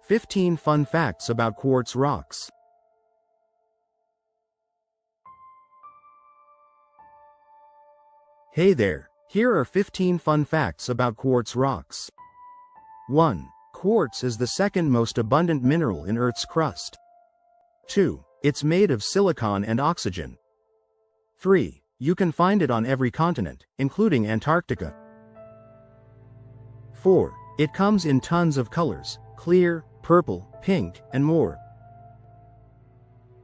15 Fun Facts about Quartz Rocks. Hey there, here are 15 fun facts about quartz rocks. 1. Quartz is the second most abundant mineral in Earth's crust. 2. It's made of silicon and oxygen. 3. You can find it on every continent, including Antarctica. 4. It comes in tons of colors: clear, purple, pink, and more.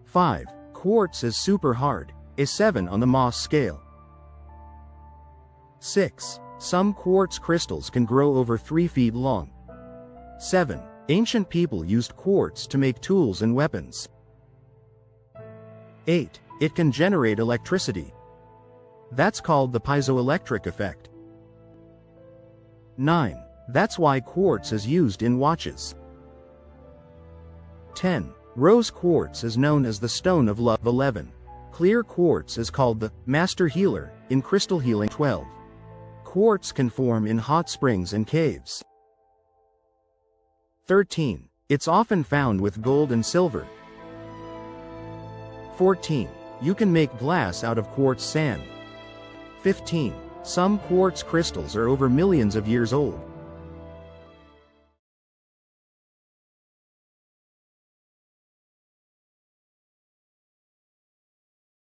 5. Quartz is super hard, a 7 on the Mohs scale. 6. Some quartz crystals can grow over 3 feet long. 7. Ancient people used quartz to make tools and weapons. 8. It can generate electricity. That's called the piezoelectric effect. 9. That's why quartz is used in watches. 10. Rose quartz is known as the stone of love. 11. Clear quartz is called the master healer in crystal healing. 12. Quartz can form in hot springs and caves. 13. It's often found with gold and silver. 14. You can make glass out of quartz sand. 15. Some quartz crystals are over millions of years old.